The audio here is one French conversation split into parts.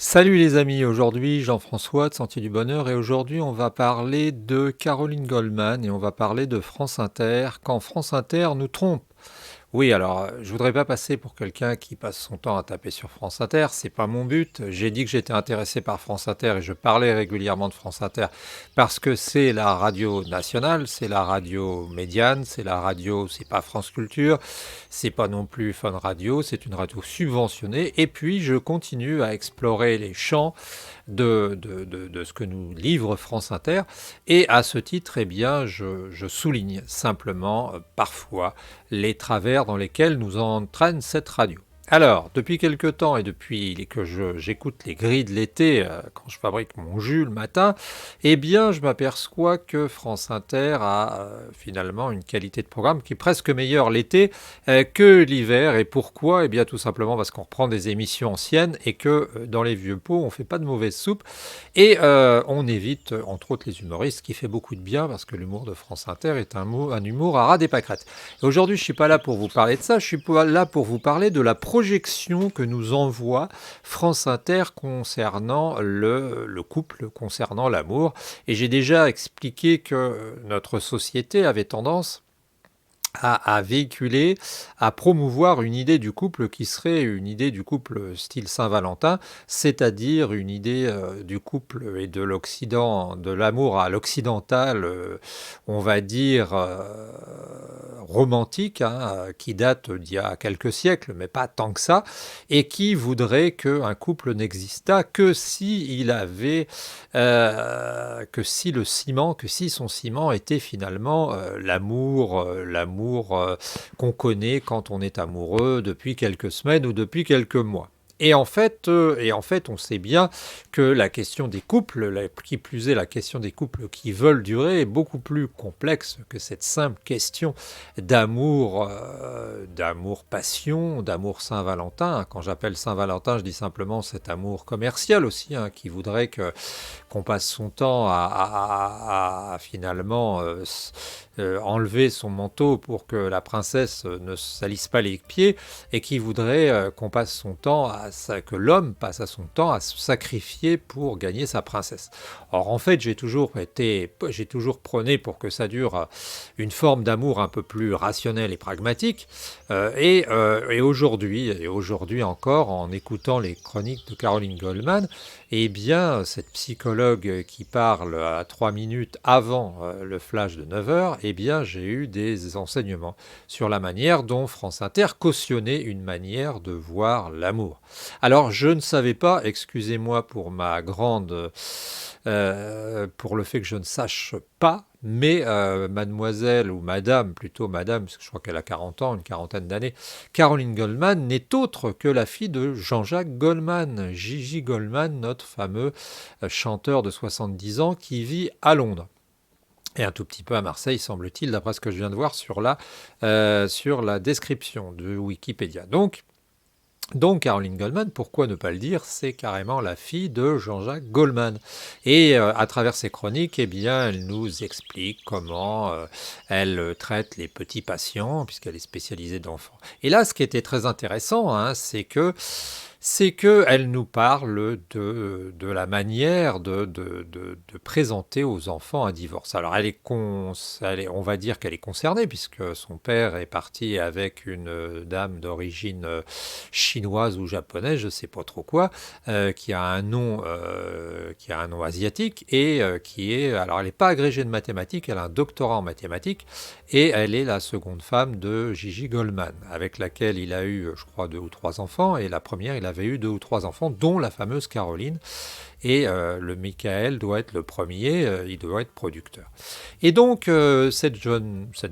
Salut les amis, aujourd'hui Jean-François de Sentier du Bonheur et aujourd'hui on va parler de Caroline Goldman et on va parler de France Inter quand France Inter nous trompe. Oui, alors je voudrais pas passer pour quelqu'un qui passe son temps à taper sur France Inter, c'est pas mon but. J'ai dit que j'étais intéressé par France Inter et je parlais régulièrement de France Inter parce que c'est la radio nationale, c'est la radio médiane, c'est la radio, c'est pas France Culture, c'est pas non plus Fun Radio, c'est une radio subventionnée et puis je continue à explorer les champs de ce que nous livre France Inter et à ce titre, eh bien, je souligne simplement parfois les travers dans lesquels nous entraîne cette radio. Alors, depuis quelque temps et depuis que j'écoute les grilles de l'été quand je fabrique mon jus le matin, eh bien, je m'aperçois que France Inter a finalement une qualité de programme qui est presque meilleure l'été que l'hiver. Et pourquoi? Eh bien, tout simplement parce qu'on reprend des émissions anciennes et que dans les vieux pots, on fait pas de mauvaise soupe et on évite, entre autres, les humoristes, ce qui fait beaucoup de bien parce que l'humour de France Inter est un humour à ras des pâquerettes. Aujourd'hui, je ne suis pas là pour vous parler de ça, je suis pas là pour vous parler de la projection que nous envoie France Inter concernant le couple, concernant l'amour. Et j'ai déjà expliqué que notre société avait tendance à véhiculer, à promouvoir une idée du couple qui serait une idée du couple style Saint-Valentin, c'est-à-dire une idée du couple et de l'Occident, de l'amour à l'occidental, on va dire romantique, hein, qui date d'il y a quelques siècles, mais pas tant que ça, et qui voudrait qu'un couple n'existât que si il avait, que si le ciment, que si son ciment était finalement l'amour qu'on connaît quand on est amoureux depuis quelques semaines ou depuis quelques mois. Et en fait, on sait bien que la question des couples, qui plus est la question des couples qui veulent durer, est beaucoup plus complexe que cette simple question d'amour passion, d'amour Saint-Valentin. Quand j'appelle Saint-Valentin, je dis simplement cet amour commercial aussi, hein, qui voudrait qu'on passe son temps à finalement enlever son manteau pour que la princesse ne salisse pas les pieds et qui voudrait qu'on passe son temps que l'homme passe à son temps à se sacrifier pour gagner sa princesse. Or en fait j'ai toujours prôné pour que ça dure une forme d'amour un peu plus rationnelle et pragmatique et aujourd'hui encore en écoutant les chroniques de Caroline Goldman, eh bien cette psychologue qui parle à 3 minutes avant le flash de 9 heures, eh bien j'ai eu des enseignements sur la manière dont France Inter cautionnait une manière de voir l'amour. Alors je ne savais pas, excusez-moi pour pour le fait que je ne sache pas, mais mademoiselle, ou madame, plutôt madame, parce que je crois qu'elle a 40 ans, une quarantaine d'années, Caroline Goldman n'est autre que la fille de Jean-Jacques Goldman, Gigi Goldman, notre fameux chanteur de 70 ans qui vit à Londres. Et un tout petit peu à Marseille, semble-t-il, d'après ce que je viens de voir sur la description de Wikipédia. Donc Caroline Goldman, pourquoi ne pas le dire, c'est carrément la fille de Jean-Jacques Goldman. Et à travers ses chroniques, eh bien, elle nous explique comment elle traite les petits patients, puisqu'elle est spécialisée d'enfants. Et là, ce qui était très intéressant, hein, c'est qu'elle nous parle de la manière de présenter aux enfants un divorce. Alors, on va dire qu'elle est concernée, puisque son père est parti avec une dame d'origine chinoise ou japonaise, je ne sais pas trop quoi, qui a un nom asiatique et alors elle n'est pas agrégée de mathématiques, elle a un doctorat en mathématiques et elle est la seconde femme de Gigi Goldman, avec laquelle il a eu, je crois, 2 ou 3 enfants, et la première, il avait eu 2 ou 3 enfants, dont la fameuse Caroline, et le Michael doit être le premier, il doit être producteur. Et donc, cette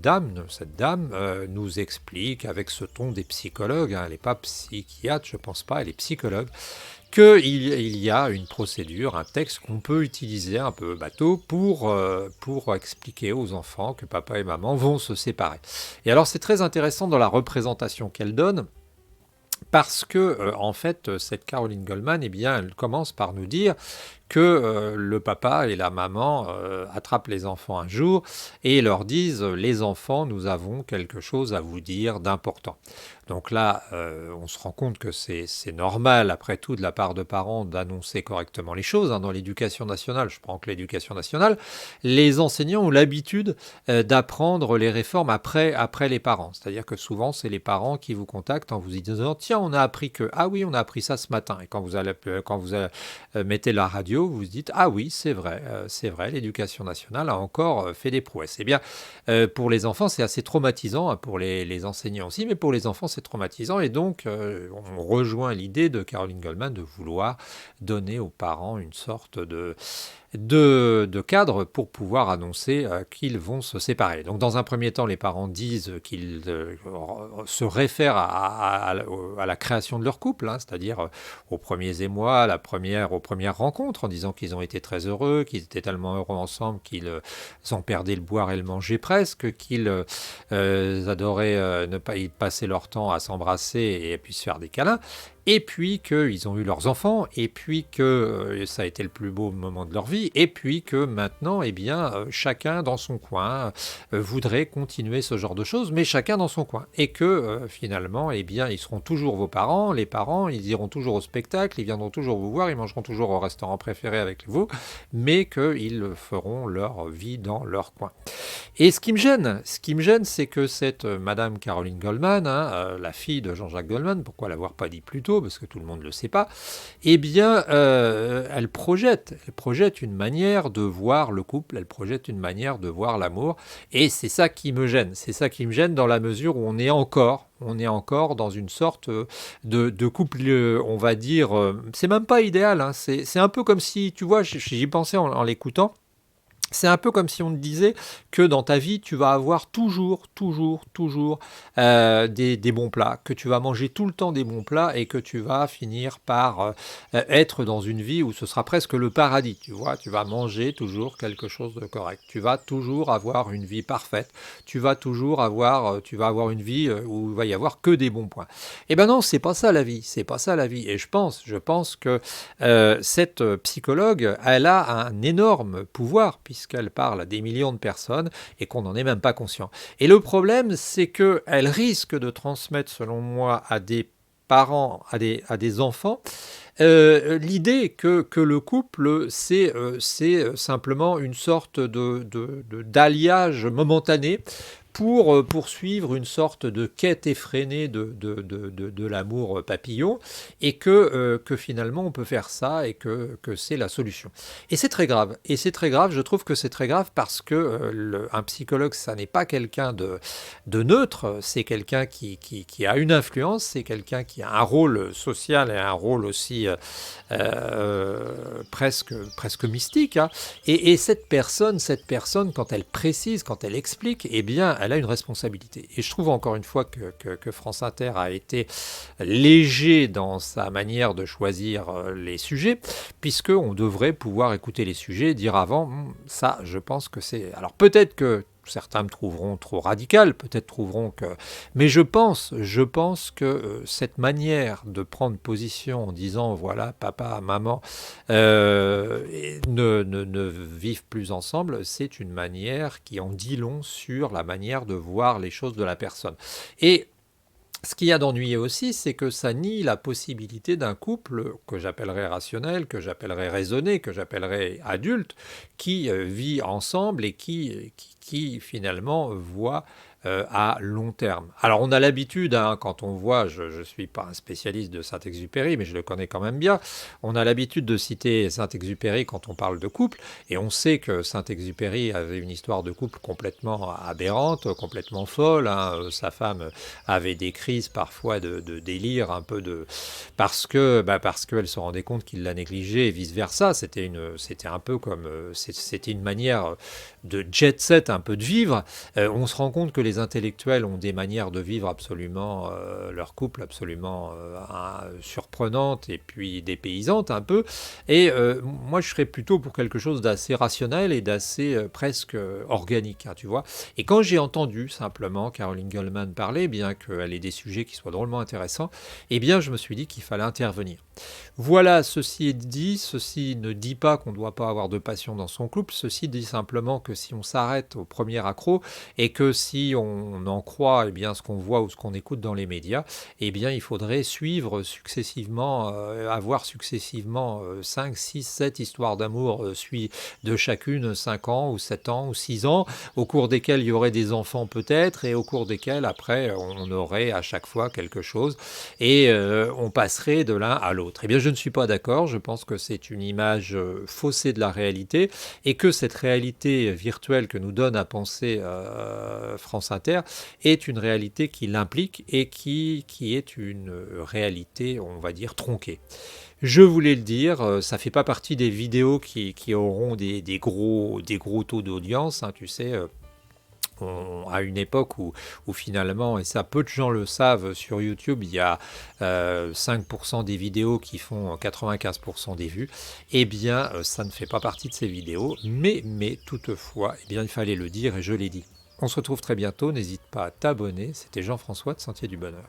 dame nous explique, avec ce ton des psychologues, hein, elle n'est pas psychiatre, je pense pas, elle est psychologue, qu'il y a une procédure, un texte qu'on peut utiliser un peu bateau pour expliquer aux enfants que papa et maman vont se séparer. Et alors c'est très intéressant dans la représentation qu'elle donne, parce que, en fait, cette Caroline Goldman, eh bien, elle commence par nous dire que le papa et la maman attrapent les enfants un jour et leur disent les enfants, nous avons quelque chose à vous dire d'important. Donc là, on se rend compte que c'est normal, après tout, de la part de parents, d'annoncer correctement les choses. Dans l'éducation nationale, je prends que l'éducation nationale, les enseignants ont l'habitude d'apprendre les réformes après les parents. C'est-à-dire que souvent, c'est les parents qui vous contactent en vous disant « Tiens, on a appris que… Ah oui, on a appris ça ce matin. » Et quand vous mettez la radio, vous vous dites « Ah oui, c'est vrai, l'éducation nationale a encore fait des prouesses. » Eh bien, pour les enfants, c'est assez traumatisant, pour les enseignants aussi, mais pour les enfants, c'est traumatisant. Et donc, on rejoint l'idée de Caroline Goldman de vouloir donner aux parents une sorte de cadre pour pouvoir annoncer qu'ils vont se séparer. Donc dans un premier temps, les parents disent qu'ils se réfèrent à la création de leur couple, c'est-à-dire aux premiers émois, aux premières rencontres, en disant qu'ils ont été très heureux, qu'ils étaient tellement heureux ensemble qu'ils ont perdu le boire et le manger presque, qu'ils adoraient ne pas y passer leur temps à s'embrasser et puis se faire des câlins. Et puis qu'ils ont eu leurs enfants, et puis que ça a été le plus beau moment de leur vie, et puis que maintenant, eh bien, chacun dans son coin voudrait continuer ce genre de choses, mais chacun dans son coin. Et que finalement, eh bien, ils seront toujours vos parents, les parents, ils iront toujours au spectacle, ils viendront toujours vous voir, ils mangeront toujours au restaurant préféré avec vous, mais qu'ils feront leur vie dans leur coin. Et ce qui me gêne, c'est que cette Madame Caroline Goldman, la fille de Jean-Jacques Goldman, pourquoi l'avoir pas dit plus tôt, parce que tout le monde ne le sait pas, eh bien, elle projette une manière de voir le couple, elle projette une manière de voir l'amour, et c'est ça qui me gêne. C'est ça qui me gêne dans la mesure où on est encore dans une sorte de couple, on va dire, c'est même pas idéal, c'est un peu comme si, tu vois, j'y pensais en l'écoutant. C'est un peu comme si on te disait que dans ta vie, tu vas avoir toujours des bons plats, que tu vas manger tout le temps des bons plats et que tu vas finir par être dans une vie où ce sera presque le paradis, tu vois. Tu vas manger toujours quelque chose de correct. Tu vas toujours avoir une vie parfaite. Tu vas avoir une vie où il va y avoir que des bons points. Eh ben non, c'est pas ça la vie. C'est pas ça la vie. Et je pense que cette psychologue, elle a un énorme pouvoir puisqu'elle parle à des millions de personnes et qu'on n'en est même pas conscient. Et le problème, c'est qu'elle risque de transmettre, selon moi, à des parents, à des enfants, l'idée que le couple, c'est simplement une sorte d'alliage momentané pour poursuivre une sorte de quête effrénée de l'amour papillon, et que finalement on peut faire ça et que c'est la solution. Et c'est très grave. Je trouve que c'est très grave parce que un psychologue, ça n'est pas quelqu'un de neutre, c'est quelqu'un qui a une influence, c'est quelqu'un qui a un rôle social et un rôle aussi presque mystique. Et cette personne, quand elle précise, quand elle explique, eh bien, elle a une responsabilité. Et je trouve encore une fois que France Inter a été léger dans sa manière de choisir les sujets, puisqu'on devrait pouvoir écouter les sujets et dire avant, ça, je pense que c'est… Alors peut-être que certains me trouveront trop radical, peut-être trouveront que… Mais je pense que cette manière de prendre position en disant, voilà, papa, maman ne vivent plus ensemble, c'est une manière qui en dit long sur la manière de voir les choses de la personne. Et ce qu'il y a d'ennuyeux aussi, c'est que ça nie la possibilité d'un couple que j'appellerais rationnel, que j'appellerais raisonné, que j'appellerais adulte, qui vit ensemble et qui finalement voit à long terme. Alors on a l'habitude, quand on voit, je ne suis pas un spécialiste de Saint-Exupéry, mais je le connais quand même bien, on a l'habitude de citer Saint-Exupéry quand on parle de couple, et on sait que Saint-Exupéry avait une histoire de couple complètement aberrante, complètement folle. Sa femme avait des crises parfois de délire, un peu parce qu'elle se rendait compte qu'il la négligeait et vice-versa. C'était un peu comme… C'était une manière de jet set, un peu de vivre. On se rend compte que les intellectuels ont des manières de vivre absolument, leur couple absolument surprenantes et puis dépaysantes un peu. Et moi, je serais plutôt pour quelque chose d'assez rationnel et d'assez presque organique, tu vois. Et quand j'ai entendu simplement Caroline Goldman parler, bien qu'elle ait des sujets qui soient drôlement intéressants, eh bien, je me suis dit qu'il fallait intervenir. Voilà, ceci est dit, ceci ne dit pas qu'on ne doit pas avoir de passion dans son couple, ceci dit simplement que si on s'arrête au premier accroc et que si on en croit eh bien, ce qu'on voit ou ce qu'on écoute dans les médias, eh bien, il faudrait suivre successivement, avoir successivement 5, 6, 7 histoires d'amour de chacune 5 ans ou 7 ans ou 6 ans, au cours desquels il y aurait des enfants peut-être et au cours desquels après on aurait à chaque fois quelque chose et on passerait de l'un à l'autre. Eh bien, je ne suis pas d'accord, je pense que c'est une image faussée de la réalité et que cette réalité virtuelle que nous donne à penser France Inter est une réalité qui l'implique et qui est une réalité, on va dire, tronquée. Je voulais le dire, ça fait pas partie des vidéos qui auront des gros taux d'audience, hein, tu sais. À une époque où finalement, et ça peu de gens le savent, sur YouTube, il y a 5% des vidéos qui font 95% des vues, eh bien ça ne fait pas partie de ces vidéos, mais toutefois, eh bien, il fallait le dire et je l'ai dit. On se retrouve très bientôt, n'hésite pas à t'abonner, c'était Jean-François de Sentier du Bonheur.